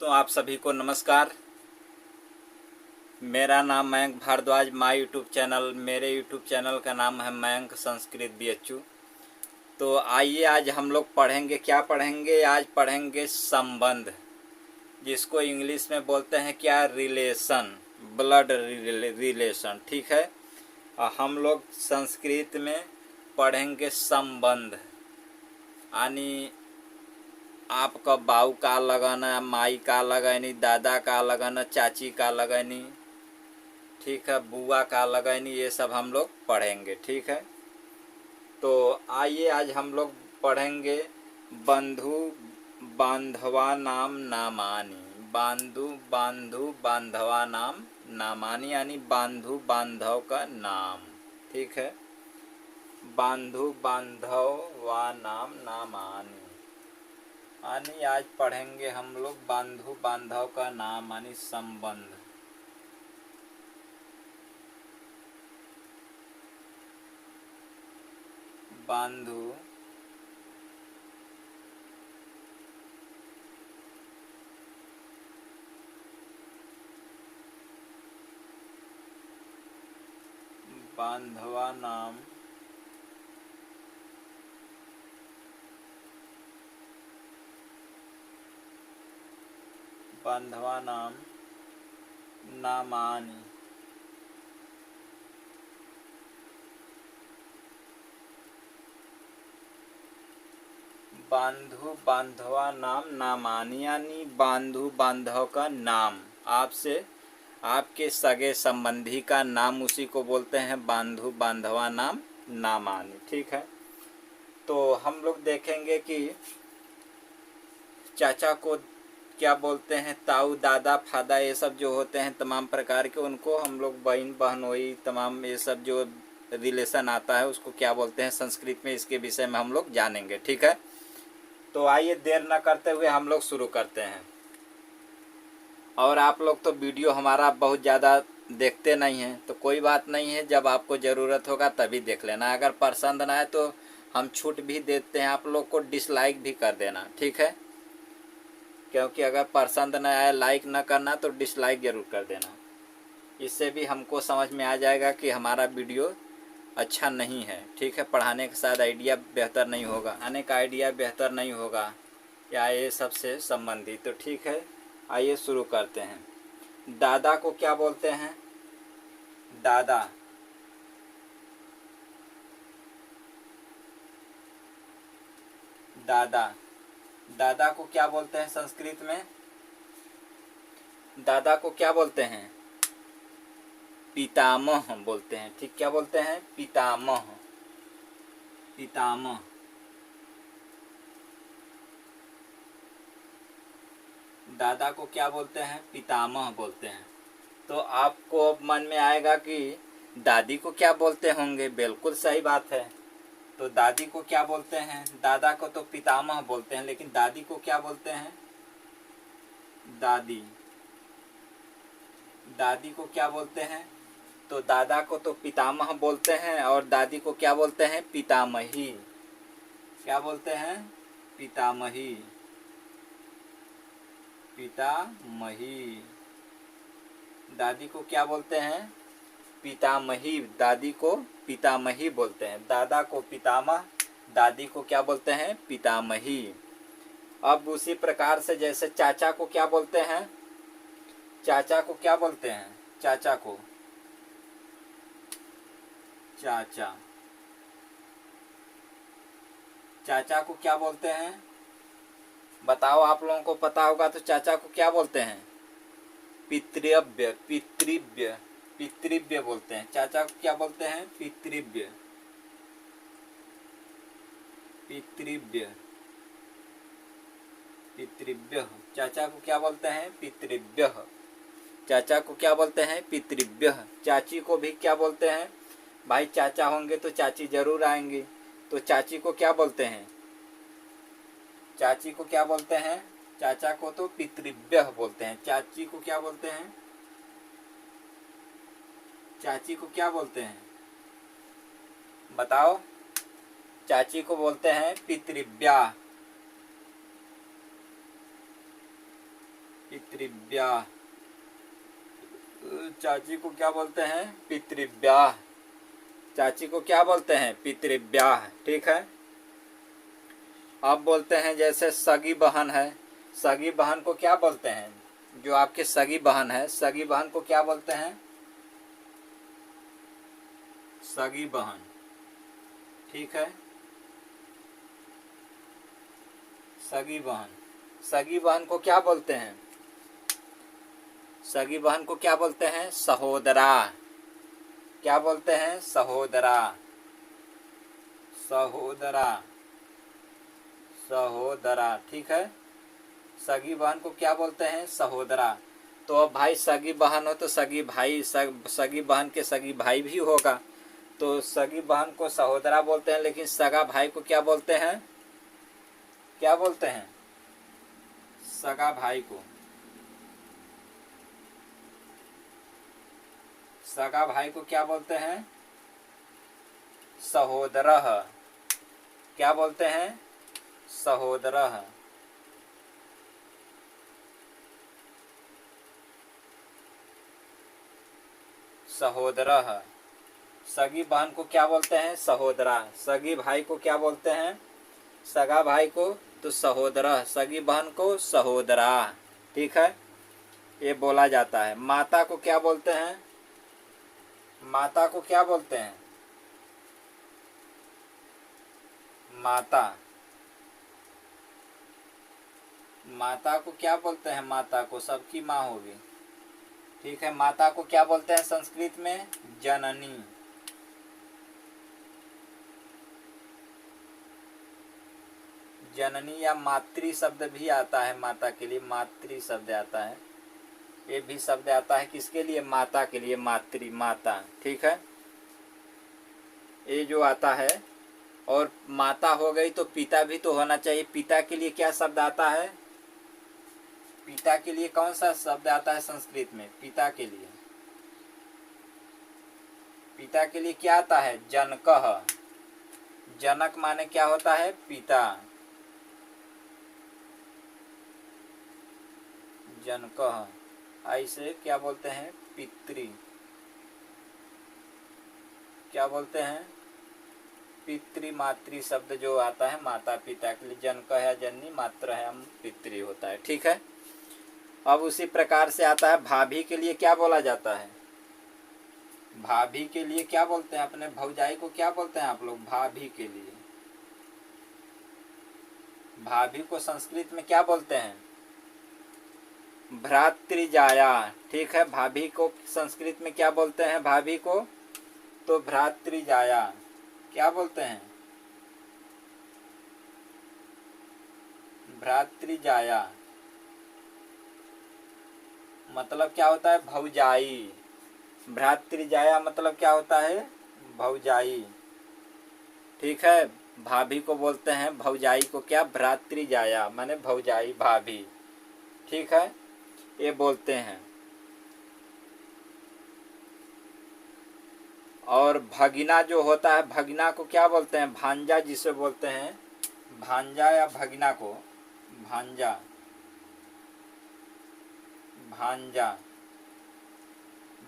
तो आप सभी को नमस्कार। मेरा नाम मयंक भारद्वाज। मेरे यूट्यूब चैनल का नाम है मयंक संस्कृत BHU। तो आइए आज हम लोग पढ़ेंगे, क्या पढ़ेंगे? आज पढ़ेंगे संबंध, जिसको इंग्लिश में बोलते हैं क्या? Relation, blood relation. ठीक है। और हम लोग संस्कृत में पढ़ेंगे संबंध, यानी आपका बाऊ का लगाना, माई का लगानी, दादा का लगाना, चाची का लगानी, ठीक है, बुआ का लगानी, ये सब हम लोग पढ़ेंगे। ठीक है। तो आइए आज हम लोग पढ़ेंगे बंधु बांधवा नाम नामानी। बांधु बांधवा नाम नामानी, यानी बांधु बांधव का नाम। ठीक है। बांधु बांधवा नाम नामानी, यानी आज पढ़ेंगे हम लोग बांधु बांधव का नाम, यानी संबंध। बांधु बांधवा नाम नामानी। बांधु बांधवा नाम नामानी, यानी बांधु बांधव का नाम, आपसे आपके सगे संबंधी का नाम, उसी को बोलते हैं बांधु बांधवा नाम नामानी। ठीक है। तो हम लोग देखेंगे कि चाचा को क्या बोलते हैं? ताऊ, दादा, फादा, ये सब जो होते हैं तमाम प्रकार के, उनको हम लोग बहन बहनोई, तमाम ये सब जो रिलेशन आता है उसको क्या बोलते हैं संस्कृत में, इसके विषय में हम लोग जानेंगे। ठीक है। तो आइए देर न करते हुए हम लोग शुरू करते हैं। और आप लोग तो वीडियो हमारा बहुत ज़्यादा देखते नहीं हैं, तो कोई बात नहीं है, जब आपको ज़रूरत होगा तभी देख लेना। अगर पसंद ना आए तो हम छूट भी देते हैं, आप लोग को डिसलाइक भी कर देना। ठीक है। क्योंकि अगर पसंद न आए, लाइक न करना, तो डिसलाइक ज़रूर कर देना। इससे भी हमको समझ में आ जाएगा कि हमारा वीडियो अच्छा नहीं है। ठीक है। पढ़ाने के साथ आइडिया बेहतर नहीं होगा, आने का आइडिया बेहतर नहीं होगा, या ये सबसे संबंधित। तो ठीक है, आइए शुरू करते हैं। दादा को क्या बोलते हैं? दादा। दादा दादा को क्या बोलते हैं संस्कृत में? दादा को क्या बोलते हैं? पितामह बोलते हैं। ठीक, क्या बोलते हैं? पितामह। पितामह। दादा को क्या बोलते हैं? पितामह बोलते हैं। तो आपको अब मन में आएगा कि दादी को क्या बोलते होंगे? बिल्कुल सही बात है। तो दादी को क्या बोलते हैं? दादा को तो पितामह बोलते हैं, लेकिन दादी को क्या बोलते हैं? दादी। दादी को क्या बोलते हैं? तो दादा को तो पितामह बोलते हैं, और दादी को क्या बोलते हैं? पितामही। क्या बोलते हैं? पितामही। पितामही। दादी को क्या बोलते हैं? पितामही। दादी को पितामही बोलते हैं। दादा को पितामह, दादी को क्या बोलते हैं? पितामही। अब उसी प्रकार से जैसे चाचा को क्या बोलते हैं? चाचा को क्या बोलते हैं? चाचा को चाचा। चाचा को क्या बोलते हैं? बताओ, आप लोगों को पता होगा तो चाचा को क्या बोलते हैं? पितृव्य। पितृव्य। पितृव्य बोलते हैं। चाचा को क्या बोलते हैं? पितृव्य। पितृव्य। पितृव्य। चाचा को क्या बोलते हैं? पितृव्य। चाचा को क्या बोलते हैं? पितृव्य। चाची को भी क्या बोलते हैं? भाई चाचा होंगे तो चाची जरूर आएंगी, तो चाची को क्या बोलते हैं? चाची को क्या बोलते हैं? चाचा को तो पितृव्य बोलते हैं। चाची को क्या बोलते हैं? चाची को क्या बोलते हैं? बताओ। चाची को बोलते हैं पितृव्या। पितृव्याह। चाची को क्या बोलते हैं? पितृव्याह। चाची को क्या बोलते हैं? पितृव्याह। ठीक है। अब बोलते हैं जैसे सगी बहन है, सगी बहन को क्या बोलते हैं? जो आपके सगी बहन है, सगी बहन को क्या बोलते हैं? सगी बहन। ठीक है। सगी बहन, सगी बहन को क्या बोलते हैं? सगी बहन को क्या बोलते हैं? सहोदरा। क्या बोलते हैं? सहोदरा। सहोदरा, सहोदरा। ठीक है। सगी बहन को क्या बोलते हैं? सहोदरा। तो अब भाई सगी बहन हो तो सगी भाई, सगी बहन के सगी भाई भी होगा, तो सगी बहन को सहोदरा बोलते हैं, लेकिन सगा भाई को क्या बोलते हैं? क्या बोलते हैं? सगा भाई को, सगा भाई को क्या बोलते हैं? सहोदरः। क्या बोलते हैं? सहोदरः। सहोदरः। सगी बहन को क्या बोलते हैं? सहोदरा। सगी भाई को क्या बोलते हैं? सगा भाई को तो सहोदरः, सगी बहन को सहोदरा। ठीक है। ये बोला जाता है। माता को क्या बोलते हैं? माता को क्या बोलते हैं? माता। माता को क्या बोलते हैं? माता को सबकी माँ होगी। ठीक है। माता को क्या बोलते हैं संस्कृत में? जननी। जननी या मातृ शब्द भी आता है माता के लिए, मातृ शब्द आता है। ये भी शब्द आता है किसके लिए? माता के लिए, मातृ, माता। ठीक है। ये जो आता है, और माता हो गई तो पिता भी तो होना चाहिए। पिता के लिए क्या शब्द आता है? पिता के लिए कौन सा शब्द आता है संस्कृत में? पिता के लिए, पिता के लिए क्या आता है? जनकः। जनक माने क्या होता है? पिता। जनकः। ऐसे क्या बोलते हैं? पितृ। क्या बोलते हैं? पितृ मातृ शब्द जो आता है माता पिता के लिए, जनक है जननी, मात्र है हम, पितृ होता है। ठीक है। अब उसी प्रकार से आता है भाभी के लिए क्या बोला जाता है? भाभी के लिए क्या बोलते हैं? अपने भौजाई को क्या बोलते हैं आप लोग? भाभी के लिए। भाभी को संस्कृत में क्या बोलते हैं? भ्रातृजाया। ठीक है। भाभी को संस्कृत में क्या बोलते हैं? भाभी को तो भ्रातृजाया। क्या बोलते हैं? भ्रातृजाया। मतलब क्या होता है? भौजाई। भ्रातृजाया मतलब क्या होता है? भौजाई। ठीक है। भाभी को बोलते हैं भौजाई को क्या? भ्रातृजाया, माने भौजाई, भाभी। ठीक है। ये बोलते हैं। और भगिना जो होता है, भगिना को क्या बोलते हैं? भांजा जिसे बोलते हैं, भांजा या भगिना को भांजा, भांजा,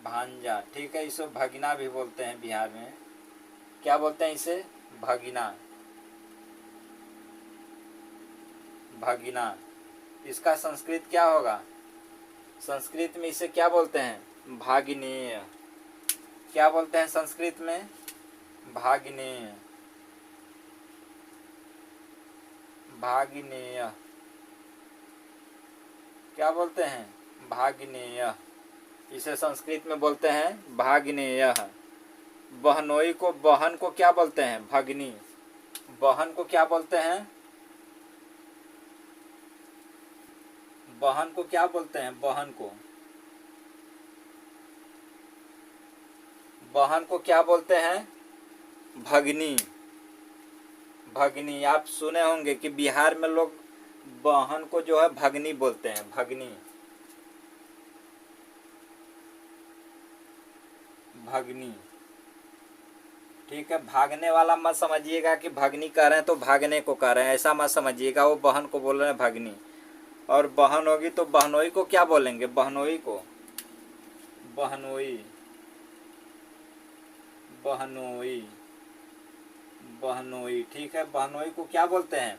भांजा। ठीक है। इसे भगिना भी बोलते हैं बिहार में। क्या बोलते हैं इसे? भगिना, भगिना। इसका संस्कृत क्या होगा? संस्कृत में इसे क्या बोलते हैं? भागिनेय। क्या बोलते हैं संस्कृत में? भागिनेय, भागिनेय। क्या बोलते हैं? भागिनेय। इसे संस्कृत में बोलते हैं भागिनेय। बहनोई को, बहन को क्या बोलते हैं? भगनी। बहन को क्या बोलते हैं? बहन को क्या बोलते हैं? बहन को, बहन को क्या बोलते हैं? भगनी। भगनी। आप सुने होंगे कि बिहार में लोग बहन को जो है भगनी बोलते हैं, भगनी, भगनी। ठीक है। भागने वाला मत समझिएगा कि भगनी कह रहे हैं तो भागने को कह रहे हैं, ऐसा मत समझिएगा। वो बहन को बोल रहे हैं भगनी। और बहन होगी तो बहनोई को क्या बोलेंगे? बहनोई को, बहनोई, बहनोई, बहनोई। ठीक है, बहनोई को क्या बोलते हैं?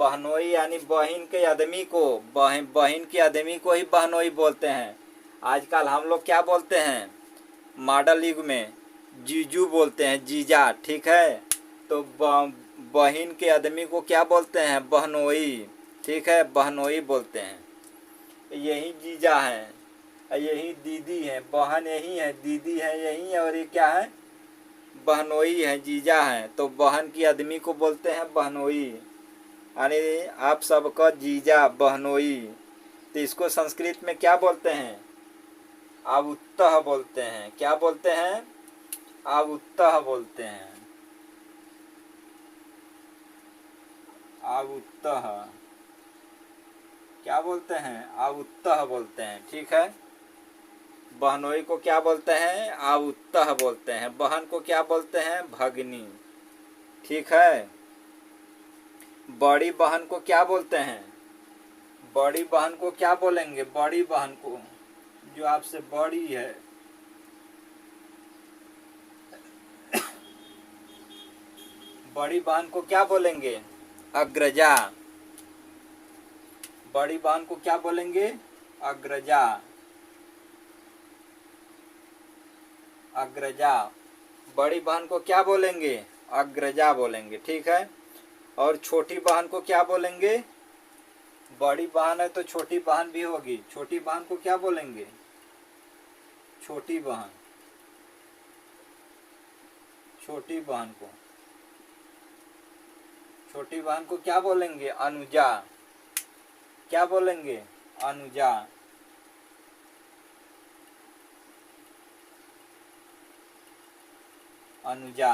बहनोई यानी बहन के आदमी को, बहन के आदमी को ही बहनोई बोलते हैं। आजकल हम लोग क्या बोलते हैं मॉडल युग में? जीजू बोलते हैं, जीजा। ठीक है, तो बहन के आदमी को क्या बोलते हैं? बहनोई। ठीक है, बहनोई बोलते हैं। यही जीजा है, यही दीदी है। बहन यही है, दीदी है यही है, और ये क्या है? बहनोई है, जीजा है। तो बहन की आदमी को बोलते हैं बहनोई, यानी आप सबका जीजा, बहनोई। तो इसको संस्कृत में क्या बोलते हैं? आबुत्तः बोलते हैं। क्या बोलते हैं? आबुत्तः बोलते हैं, आबुत्तः। क्या बोलते हैं? आबुत्तः बोलते हैं। ठीक है, बहनोई को क्या बोलते हैं? आबुत्तः बोलते हैं। बहन को क्या बोलते हैं? भगनी। ठीक है, बड़ी बहन को क्या बोलते हैं? बड़ी बहन को क्या बोलेंगे? बड़ी बहन को, जो आपसे बड़ी है। बड़ी बहन को क्या बोलेंगे? अग्रजा। बड़ी बहन को क्या बोलेंगे? अग्रजा, अग्रजा। बड़ी बहन को क्या बोलेंगे? अग्रजा बोलेंगे। ठीक है, और छोटी बहन को क्या बोलेंगे? बड़ी बहन है तो छोटी बहन भी होगी, छोटी बहन को क्या बोलेंगे? छोटी बहन, छोटी बहन को, छोटी बहन को क्या बोलेंगे? अनुजा। क्या बोलेंगे? अनुजा। अनुजा।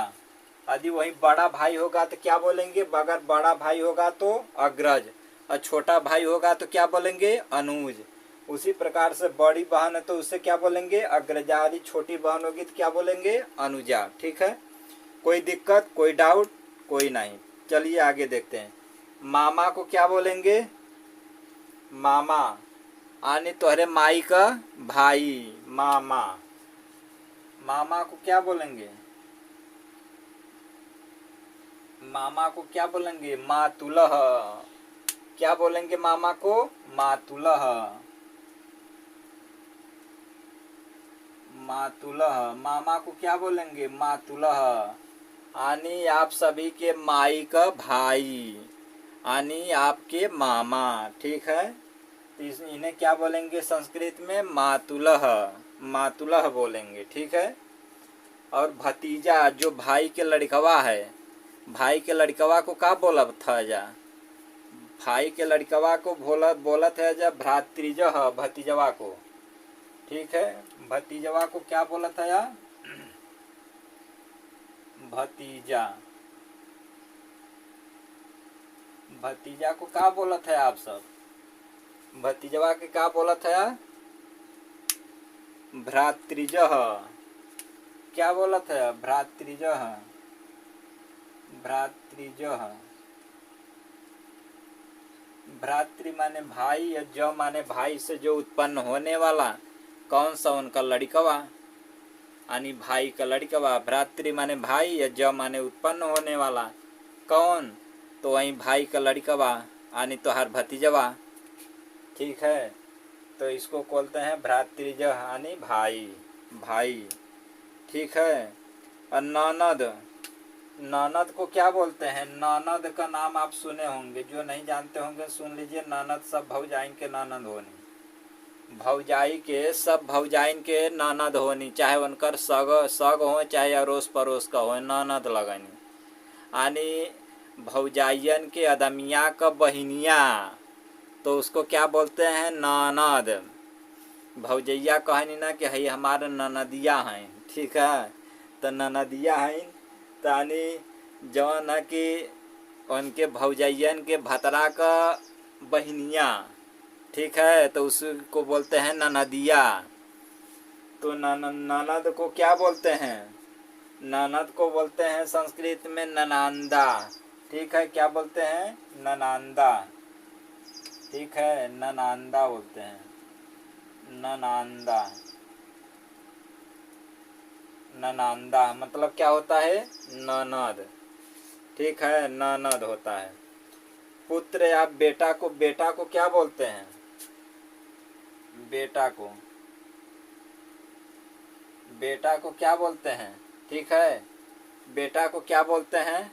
यदि वही बड़ा भाई होगा तो क्या बोलेंगे? अगर बड़ा भाई होगा तो अग्रज, और छोटा भाई होगा तो क्या बोलेंगे? अनुज। उसी प्रकार से बड़ी बहन है तो उससे क्या बोलेंगे? अग्रजा। यदि छोटी बहन होगी तो क्या बोलेंगे? अनुजा। ठीक है, कोई दिक्कत, कोई डाउट? कोई नहीं। चलिए आगे देखते हैं। मामा को क्या बोलेंगे? मामा, आने तोहरे माई का भाई, मामा। मामा को क्या बोलेंगे? मामा को क्या बोलेंगे? मातुलह। क्या बोलेंगे मामा को? मातुलह, मातुलह। मामा को क्या बोलेंगे? मातुलह, यानी आप सभी के माई का भाई, यानी आपके मामा। ठीक है, तो इन्हें क्या बोलेंगे संस्कृत में? मातुलह, मातुलह बोलेंगे। ठीक है, और भतीजा जो भाई के लड़कवा है, भाई के लड़कवा को क्या बोला था जा? भाई के लड़कवा को बोला था जा भ्रातृजह, भतीजवा को। ठीक है, भतीजवा को क्या बोला था या? भतीजा। भतीजा को क्या बोला था आप सब? भतीजवा के क्या बोला था या? भ्रातृजह। क्या बोला था? भ्रातृजह, भ्रातृजह। भ्रातृ माने भाई, या ज माने भाई से जो उत्पन्न होने वाला, कौन सा? उनका लड़कवा, यानी भाई का लड़कवा। भ्रातृ माने भाई, या ज माने उत्पन्न होने वाला, कौन? तो वही भाई का लड़कवा, यानी तो हर भतीजवा। ठीक है, तो इसको बोलते हैं भ्रातृज, यानी भाई, भाई। ठीक है, और ननद, ननद को क्या बोलते हैं? ननद का नाम आप सुने होंगे, जो नहीं जानते होंगे सुन लीजिए। ननद सब भौजाइन के ननद होनी, भौजाई के सब भौजाइन के ननद होनी, चाहे उनकर सग हो चाहे अड़ोस पड़ोस का हो, ननद लगनी, यानी भौजाइयन के अदमिया का बहिनिया, तो उसको क्या बोलते हैं? ननद। भौजैया कहनी ना कि हई हमारे ननदिया हैं। ठीक है, तो ननदिया हैं, यानी जवन है कि उनके भौजाइयन के भतरा का बहिनिया। ठीक है, तो उसको बोलते हैं ननदिया। तो ननद को क्या बोलते हैं? ननद को बोलते हैं संस्कृत में ननांदा। ठीक है, क्या बोलते हैं? ननांदा। ठीक है, ननांदा बोलते हैं, ननांदा। ननांदा मतलब क्या होता है? ननद। ठीक है, ननद होता है। पुत्र या बेटा को क्या बोलते हैं? बेटा को क्या बोलते हैं? ठीक है, बेटा को क्या बोलते हैं?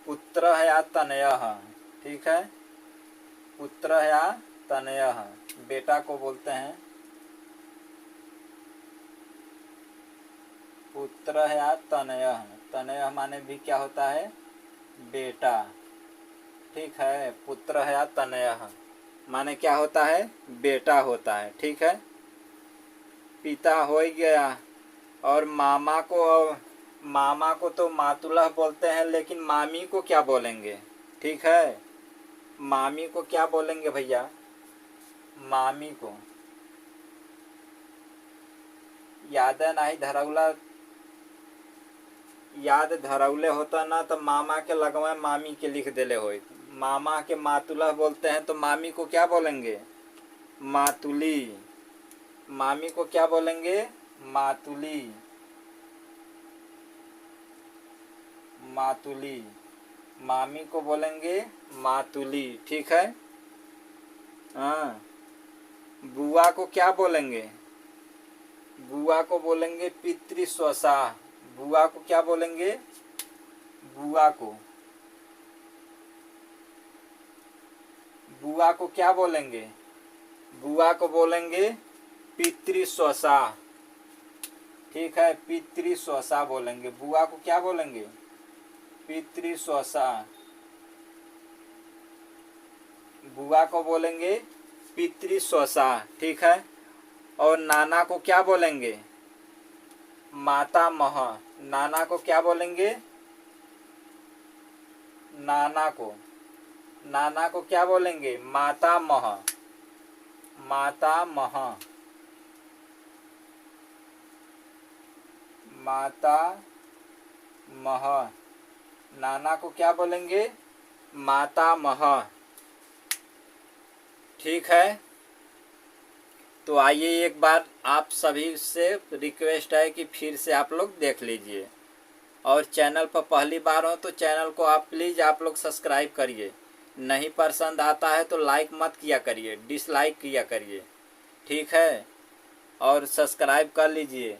पुत्र या तनयः। ठीक है, पुत्र या तनयः बेटा को बोलते हैं पुत्र या तनयः। तनयः माने भी क्या होता है? बेटा। ठीक है, पुत्र या तनयः माने क्या होता है? बेटा होता है। ठीक है, पिता हो गया। और मामा को तो मातुलह बोलते हैं, लेकिन मामी को क्या बोलेंगे? ठीक है, मामी को क्या बोलेंगे भैया? मामी को याद नहीं धरौला, याद धरौले होता ना तो मामा के लगवा मामी के लिख देले हो। मामा के मातुलह बोलते हैं तो मामी को क्या बोलेंगे? मातुली। मामी को क्या बोलेंगे? मातुली। मातुली। मामी को बोलेंगे मातुली। ठीक है, हाँ। बुआ को क्या बोलेंगे? बुआ को बोलेंगे पितृस्वसा। बुआ को क्या बोलेंगे? बुआ को क्या बोलेंगे? बुआ को बोलेंगे पितृस्वसा। ठीक है, पितृस्वसा बोलेंगे। बुआ को क्या बोलेंगे? पितृस्वसा। बुआ को बोलेंगे पितृस्वसा। ठीक है, और नाना को क्या बोलेंगे? मातामह। नाना को क्या बोलेंगे? नाना को क्या बोलेंगे? मातामह। मातामह। नाना को क्या बोलेंगे? मातामह। ठीक है, तो आइए एक बार आप सभी से रिक्वेस्ट है कि फिर से आप लोग देख लीजिए, और चैनल पर पहली बार हो तो चैनल को आप प्लीज़ आप लोग सब्सक्राइब करिए। नहीं पसंद आता है तो लाइक मत किया करिए, डिसलाइक किया करिए। ठीक है, और सब्सक्राइब कर लीजिए,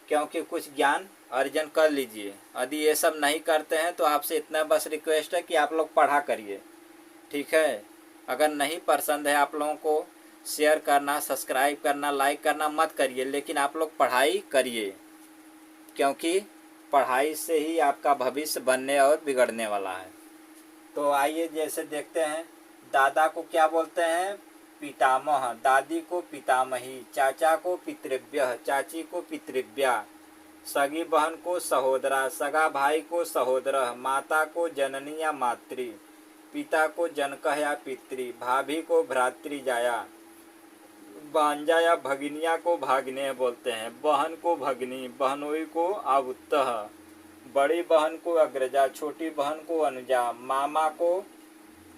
क्योंकि कुछ ज्ञान अर्जन कर लीजिए। यदि ये सब नहीं करते हैं तो आपसे इतना बस रिक्वेस्ट है कि आप लोग पढ़ा करिए। ठीक है, अगर नहीं पसंद है आप लोगों को शेयर करना, सब्सक्राइब करना, लाइक करना मत करिए, लेकिन आप लोग पढ़ाई करिए, क्योंकि पढ़ाई से ही आपका भविष्य बनने और बिगड़ने वाला है। तो आइए जैसे देखते हैं, दादा को क्या बोलते हैं? पितामह। दादी को पितामही। चाचा को पितृव्यः। चाची को पितृव्या। सगी बहन को सहोदरा। सगा भाई को सहोदरः। माता को जननी या मातृ। पिता को जनकः या पितृ। भाभी को भ्रातृजाया। भांजा या भगिनिया को भाग्नेय बोलते हैं। बहन को भगनी। बहनोई को आबुत्तः। बड़ी बहन को अग्रजा। छोटी बहन को अनुजा। मामा को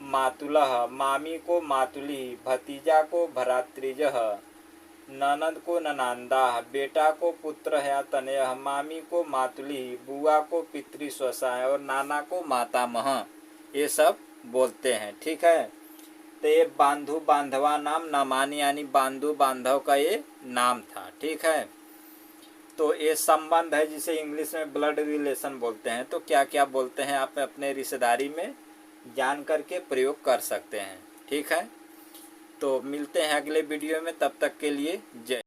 मातुलः। मामी को मातुली। भतीजा को भ्रातृजः। ननद को ननांदा। बेटा को पुत्र या तनयः। मामी को मातुली। बुआ को पितृस्वसा और नाना को मातामह। ये सब बोलते हैं। ठीक है, तो ये बांधु बांधवा नाम नमानी यानी बांधु बांधव का ये नाम था। ठीक है, तो ये संबंध है जिसे इंग्लिश में ब्लड रिलेशन बोलते हैं। तो क्या क्या बोलते हैं आप अपने रिश्तेदारी में जान करके प्रयोग कर सकते हैं। ठीक है, तो मिलते हैं अगले वीडियो में, तब तक के लिए जय।